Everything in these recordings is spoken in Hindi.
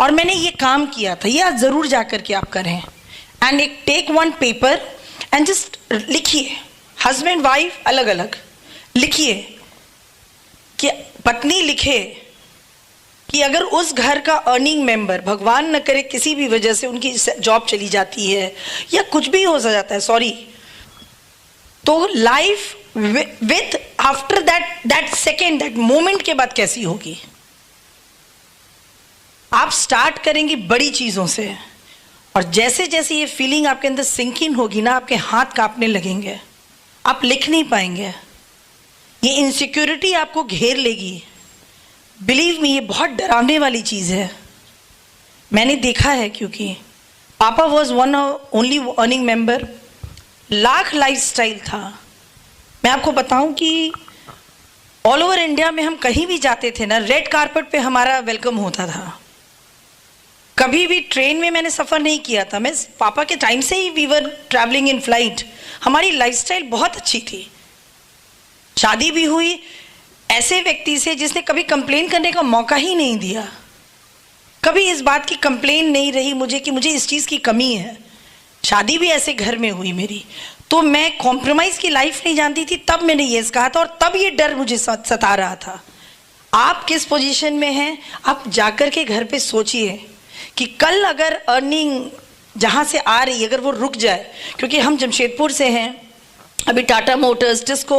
और मैंने ये काम किया था, ये आज ज़रूर जा कर के आप करें। एंड एक take one paper and just लिखिए, हस्बैंड वाइफ अलग अलग लिखिए, कि पत्नी लिखे कि अगर उस घर का अर्निंग मेंबर, भगवान न करे किसी भी वजह से उनकी जॉब चली जाती है या कुछ भी हो जाता है, सॉरी, तो life with after that second, that moment के बाद कैसी होगी। आप स्टार्ट करेंगे बड़ी चीजों से, और जैसे जैसे ये फीलिंग आपके अंदर सिंक इन होगी ना, आपके हाथ कांपने लगेंगे, आप लिख नहीं पाएंगे, ये इनसिक्योरिटी आपको घेर लेगी। बिलीव मी, ये बहुत डरावने वाली चीज है। मैंने देखा है, क्योंकि पापा was one only earning member, lakh lifestyle था। मैं आपको बताऊं कि ऑल ओवर इंडिया में हम कहीं भी जाते थे ना, रेड कारपेट पे हमारा वेलकम होता था। कभी भी ट्रेन में मैंने सफ़र नहीं किया था, मैं पापा के टाइम से ही we were travelling in flight. हमारी लाइफस्टाइल बहुत अच्छी थी। शादी भी हुई ऐसे व्यक्ति से जिसने कभी कंप्लेन करने का मौका ही नहीं दिया, कभी इस बात की कंप्लेन नहीं रही मुझे कि मुझे इस चीज़ की कमी है। शादी भी ऐसे घर में हुई मेरी, तो मैं कॉम्प्रोमाइज़ की लाइफ नहीं जानती थी, तब मैंने ये कहा था, और तब ये डर मुझे सता रहा था। आप किस पोजीशन में हैं, आप जाकर के घर पे सोचिए कि कल अगर अर्निंग जहाँ से आ रही अगर वो रुक जाए, क्योंकि हम जमशेदपुर से हैं, अभी टाटा मोटर्स, टिस्को,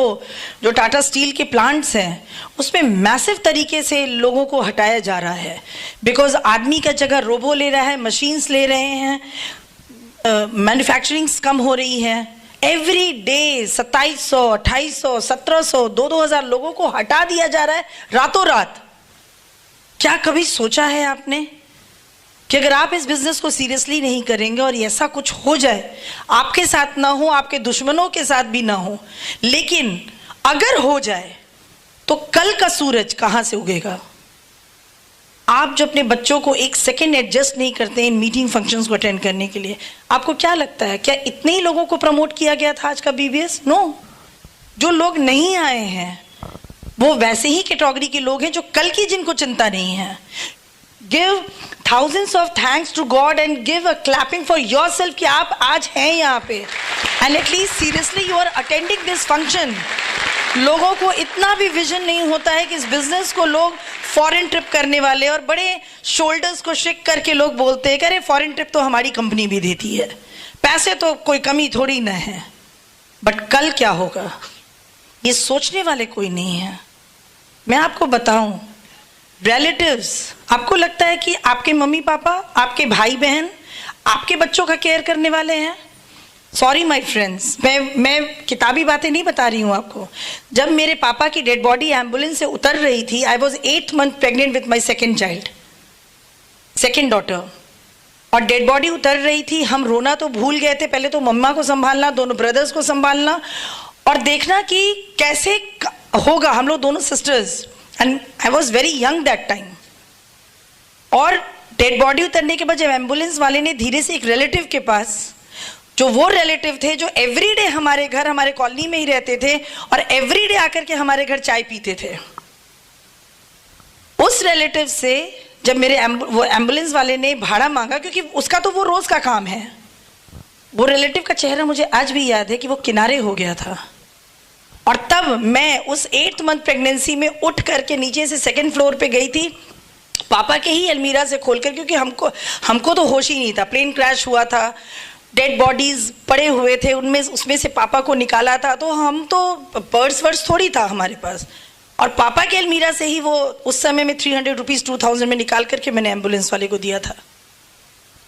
जो टाटा स्टील के प्लांट्स हैं, उसमें मैसिव तरीके से लोगों को हटाया जा रहा है, बिकॉज आदमी का जगह रोबो ले रहा है, मशीन्स ले रहे हैं, मैन्युफैक्चरिंग्स कम हो रही है। एवरी डे 2700, 2800, 1700, 2000 लोगों को हटा दिया जा रहा है रातों रात। क्या कभी सोचा है आपने कि अगर आप इस बिजनेस को सीरियसली नहीं करेंगे और ऐसा कुछ हो जाए, आपके साथ ना हो, आपके दुश्मनों के साथ भी ना हो, लेकिन अगर हो जाए तो कल का सूरज कहां से उगेगा। आप जो अपने बच्चों को एक सेकेंड एडजस्ट नहीं करते इन मीटिंग फंक्शंस को अटेंड करने के लिए, आपको क्या लगता है क्या इतने ही लोगों को प्रमोट किया गया था आज का बीबीएस? नो, जो लोग नहीं आए हैं वो वैसे ही कैटेगरी के लोग हैं जो कल की जिनको चिंता नहीं है। Give thousands of thanks to God and give a clapping for yourself कि आप आज हैं यहाँ पे, and at least seriously you are attending this function। लोगों को इतना भी विजन नहीं होता है कि इस बिजनेस को लोग फॉरेन ट्रिप करने वाले, और बड़े शोल्डर्स को शेक करके लोग बोलते हैं कि अरे फॉरेन ट्रिप तो हमारी कंपनी भी देती है, पैसे तो कोई कमी थोड़ी ना है। बट कल क्या होगा ये सोचने वाले कोई नहीं है। मैं आपको बताऊं, रिलेटिव्स, आपको लगता है कि आपके मम्मी पापा, आपके भाई बहन आपके बच्चों का केयर करने वाले हैं? सॉरी माय फ्रेंड्स, मैं किताबी बातें नहीं बता रही हूँ आपको। जब मेरे पापा की डेड बॉडी एम्बुलेंस से उतर रही थी, I was 8 months pregnant with my second child, second daughter, और डेड बॉडी उतर रही थी। हम रोना तो भूल गए थे, पहले तो मम्मा को संभालना, दोनों ब्रदर्स को संभालना, और देखना कि कैसे होगा। हम लोग दोनों sisters, and I was very young that time. और डेड बॉडी उतरने के बाद जब एम्बुलेंस वाले ने धीरे से एक रिलेटिव के पास, जो वो रिलेटिव थे जो एवरीडे हमारे घर, हमारे कॉलोनी में ही रहते थे और एवरीडे आकर के हमारे घर चाय पीते थे, उस रिलेटिव से जब मेरे वो एम्बुलेंस वाले ने भाड़ा मांगा, क्योंकि उसका तो वो रोज का काम है, वो रिलेटिव का चेहरा मुझे आज भी याद है कि वो किनारे हो गया था। और तब मैं उस 8 month प्रेगनेंसी में उठ करके नीचे से सेकंड फ्लोर पे गई थी, पापा के ही अलमीरा से खोलकर, क्योंकि हमको तो होश ही नहीं था, प्लेन क्रैश हुआ था, डेड बॉडीज पड़े हुए थे, उसमें से पापा को निकाला था, तो हम तो पर्स वर्स थोड़ी था हमारे पास, और पापा के अलमीरा से ही वो उस समय में 300 रुपीज़ 2000 में निकाल करके मैंने एम्बुलेंस वाले को दिया था।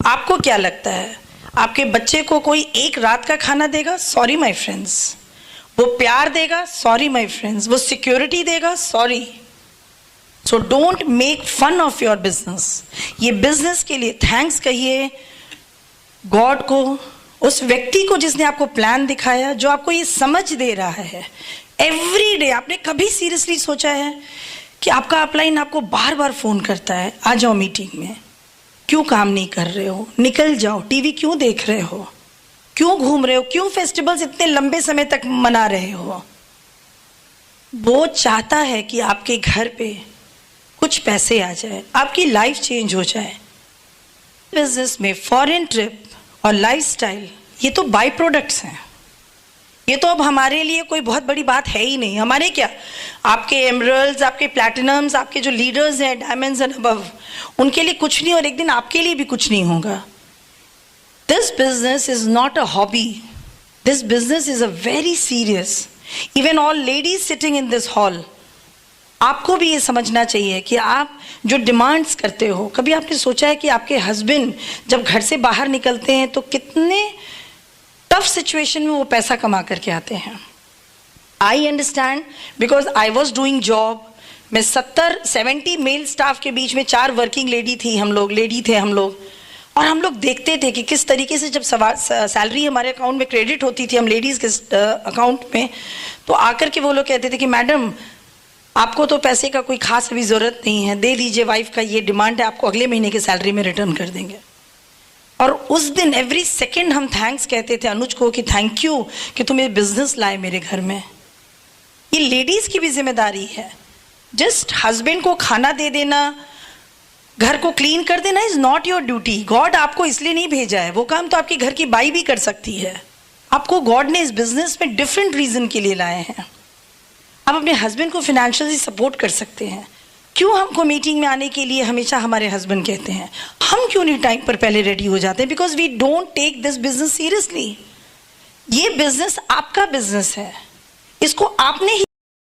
आपको क्या लगता है आपके बच्चे को कोई एक रात का खाना देगा? Sorry my friends. वो प्यार देगा? Sorry my friends. वो सिक्योरिटी देगा? Sorry. So don't make fun of your business. ये बिजनेस के लिए थैंक्स कहिए गॉड को, उस व्यक्ति को जिसने आपको प्लान दिखाया, जो आपको ये समझ दे रहा है एवरी डे। आपने कभी सीरियसली सोचा है कि आपका अपलाइन आपको बार बार फोन करता है, आ जाओ मीटिंग में, क्यों काम नहीं कर रहे हो, निकल जाओ, टीवी क्यों देख रहे हो, क्यों घूम रहे हो, क्यों फेस्टिवल्स इतने लंबे समय तक मना रहे हो? वो चाहता है कि आपके घर पे कुछ पैसे आ जाए, आपकी लाइफ चेंज हो जाए। बिजनेस में फॉरेन ट्रिप और लाइफस्टाइल ये तो बाई प्रोडक्ट्स हैं। ये तो अब हमारे लिए कोई बहुत बड़ी बात है ही नहीं। हमारे क्या, आपके एमरल्ड्स, आपके प्लैटिनम्स, आपके जो लीडर्स हैं डायमंड्स एंड अबव, उनके लिए कुछ नहीं और एक दिन आपके लिए भी कुछ नहीं होगा। This business is not a hobby, this business is a very serious. Even all ladies sitting in this hall, आपको भी ये समझना चाहिए कि आप जो डिमांड्स करते हो, कभी आपने सोचा है कि आपके हस्बैंड जब घर से बाहर निकलते हैं तो कितने टफ सिचुएशन में वो पैसा कमा करके आते हैं। I understand because I was doing job. मैं 70 मेल स्टाफ के बीच में 4 वर्किंग लेडी थे हम लोग, और हम लोग देखते थे कि किस तरीके से जब सैलरी हमारे अकाउंट में क्रेडिट होती थी, हम लेडीज़ के अकाउंट में, तो आकर के वो लोग कहते थे कि मैडम आपको तो पैसे का कोई खास अभी ज़रूरत नहीं है, दे दीजिए, वाइफ का ये डिमांड है, आपको अगले महीने की सैलरी में रिटर्न कर देंगे। और उस दिन एवरी सेकेंड हम थैंक्स कहते थे अनुज को कि थैंक यू कि तुम ये बिजनेस लाए मेरे घर में। ये लेडीज़ की भी जिम्मेदारी है। जस्ट हस्बैंड को खाना दे देना, घर को क्लीन कर देना is not your duty. God आपको इसलिए नहीं भेजा है, वो काम तो आपकी घर की बाई भी कर सकती है। आपको गॉड ने इस बिजनेस में डिफरेंट रीजन के लिए लाए हैं। आप अपने हस्बैंड को फाइनेंशियली सपोर्ट कर सकते हैं। क्यों हमको मीटिंग में आने के लिए हमेशा हमारे हस्बैंड कहते हैं, हम क्यों नहीं टाइम पर पहले रेडी हो जाते हैं? Because we don't take this business seriously. ये बिजनेस आपका बिजनेस है, इसको आपने ही